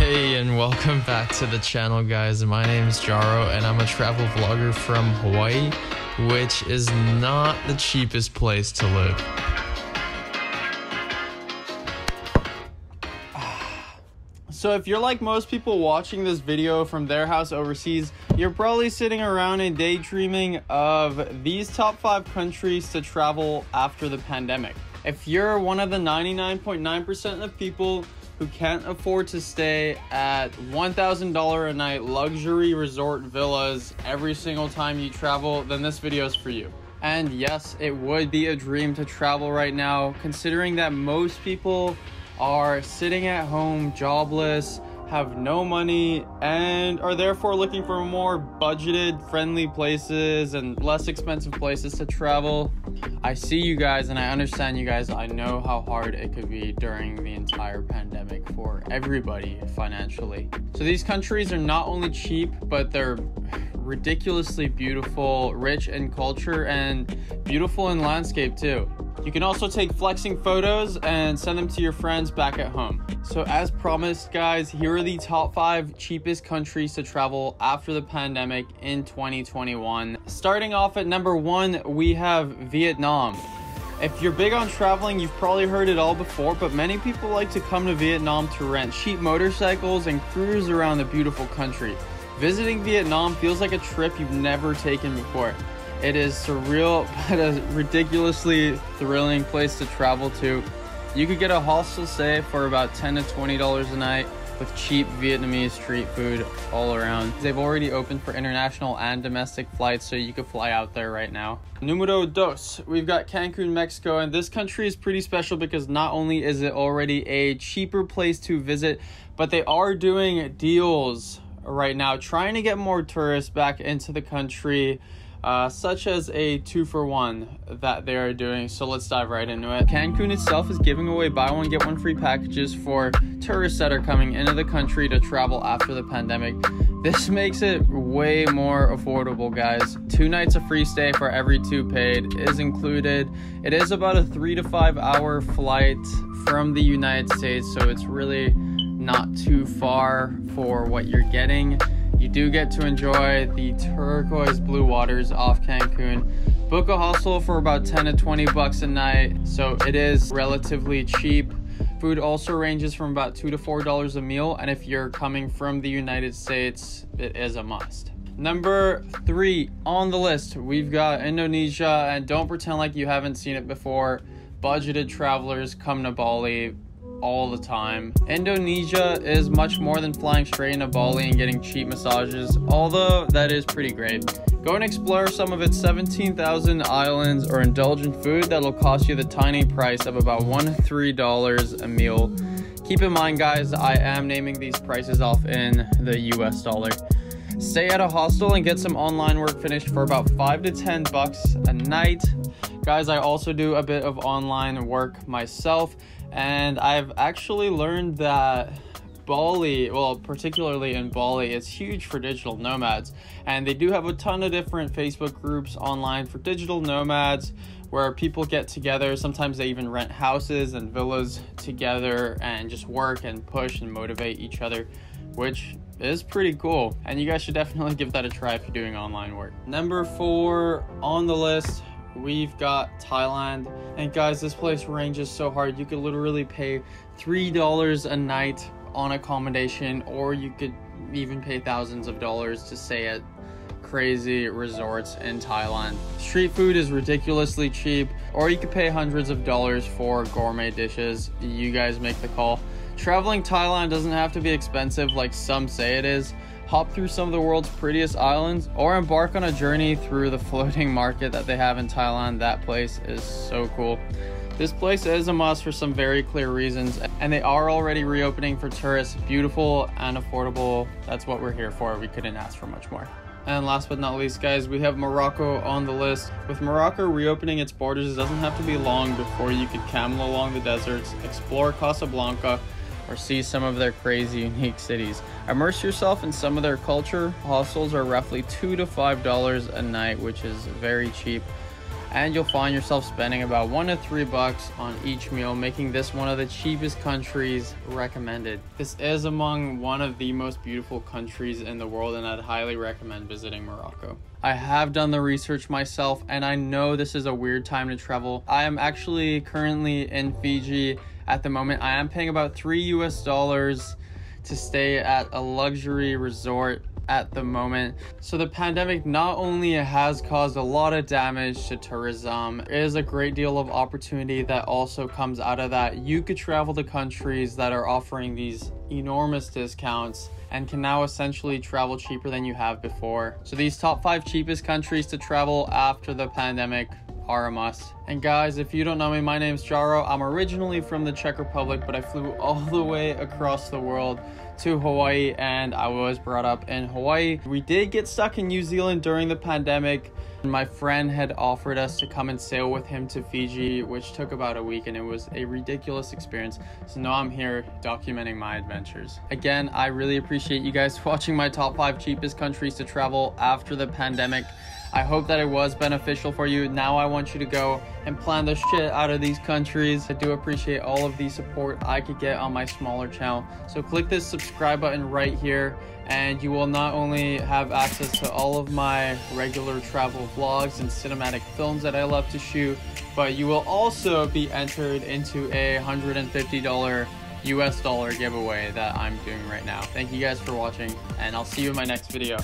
Hey, and welcome back to the channel, guys. My name's Jaro and I'm a travel vlogger from Hawaii, which is not the cheapest place to live. So if you're like most people watching this video from their house overseas, you're probably sitting around and daydreaming of these top 5 countries to travel after the pandemic. If you're one of the 99.9% of people who can't afford to stay at $1,000 a night luxury resort villas every single time you travel, then this video is for you. And yes, it would be a dream to travel right now, considering that most people are sitting at home jobless, have no money, and are therefore looking for more budgeted, friendly places and less expensive places to travel. I see you guys and I understand you guys. I know how hard it could be during the entire pandemic for everybody financially. So these countries are not only cheap, but they're ridiculously beautiful, rich in culture, and beautiful in landscape too. You can also take flexing photos and send them to your friends back at home. So as promised, guys, here are the top 5 cheapest countries to travel after the pandemic in 2021. Starting off at number 1, we have Vietnam. If you're big on traveling, you've probably heard it all before, but many people like to come to Vietnam to rent cheap motorcycles and cruise around the beautiful country. Visiting Vietnam feels like a trip you've never taken before. It is surreal, but a ridiculously thrilling place to travel to. You could get a hostel stay for about $10 to $20 a night with cheap Vietnamese street food all around. They've already opened for international and domestic flights, so you could fly out there right now. Numero dos, we've got Cancun, Mexico, and this country is pretty special because not only is it already a cheaper place to visit, but they are doing deals right now, trying to get more tourists back into the country. Such as a 2-for-1 that they are doing. So let's dive right into it. Cancun itself is giving away buy one get one free packages for tourists that are coming into the country to travel after the pandemic. This makes it way more affordable, guys. 2 nights of free stay for every 2 paid is included. It is about a 3 to 5 hour flight from the United States, so it's really not too far for what you're getting. You do get to enjoy the turquoise blue waters off Cancun. Book a hostel for about 10 to 20 bucks a night, so it is relatively cheap. Food also ranges from about $2 to $4 a meal, and if you're coming from the United States, it is a must. Number 3 on the list, we've got Indonesia, and don't pretend like you haven't seen it before. Budgeted travelers come to Bali all the time. Indonesia is much more than flying straight into Bali and getting cheap massages, although that is pretty great. Go and explore some of its 17,000 islands or indulge in food that'll cost you the tiny price of about $1 to $3 a meal. Keep in mind, guys, I am naming these prices off in the US dollar. Stay at a hostel and get some online work finished for about 5 to 10 bucks a night. Guys, I also do a bit of online work myself, and I've actually learned that Bali, well, particularly in Bali, it's huge for digital nomads. And they do have a ton of different Facebook groups online for digital nomads where people get together. Sometimes they even rent houses and villas together and just work and push and motivate each other, which is pretty cool. And you guys should definitely give that a try if you're doing online work. Number 4 on the list, we've got Thailand. And guys, this place ranges so hard. You could literally pay $3 a night on accommodation, or you could even pay thousands of dollars to stay at crazy resorts in Thailand. Street food is ridiculously cheap, or you could pay hundreds of dollars for gourmet dishes. You guys make the call. Traveling Thailand doesn't have to be expensive like some say it is. Hop through some of the world's prettiest islands or embark on a journey through the floating market that they have in Thailand. That place is so cool. This place is a must for some very clear reasons, and they are already reopening for tourists. Beautiful and affordable. That's what we're here for. We couldn't ask for much more. And last but not least, guys, we have Morocco on the list. With Morocco reopening its borders, it doesn't have to be long before you could camel along the deserts, explore Casablanca, or see some of their crazy unique cities. Immerse yourself in some of their culture. Hostels are roughly $2 to $5 a night, which is very cheap. and you'll find yourself spending about $1 to $3 on each meal, making this one of the cheapest countries recommended. This is among one of the most beautiful countries in the world, and I'd highly recommend visiting Morocco. I have done the research myself, and I know this is a weird time to travel. I am actually currently in Fiji at the moment. I am paying about $3 to stay at a luxury resort at the moment. So the pandemic not only has caused a lot of damage to tourism, there is a great deal of opportunity that also comes out of that. You could travel to countries that are offering these enormous discounts and can now essentially travel cheaper than you have before. So these top 5 cheapest countries to travel after the pandemic are a must. And guys, if you don't know me, my name's Jaro. I'm originally from the Czech Republic, but I flew all the way across the world to Hawaii, and I was brought up in Hawaii. We did get stuck in New Zealand during the pandemic. My friend had offered us to come and sail with him to Fiji, which took about a week, and it was a ridiculous experience. So now I'm here documenting my adventures. Again, I really appreciate you guys watching my top 5 cheapest countries to travel after the pandemic. I hope that it was beneficial for you. Now I want you to go and plan the shit out of these countries. I do appreciate all of the support I could get on my smaller channel. So click this subscribe button right here, and you will not only have access to all of my regular travel vlogs and cinematic films that I love to shoot, but you will also be entered into a $150 US dollar giveaway that I'm doing right now. Thank you guys for watching, and I'll see you in my next video.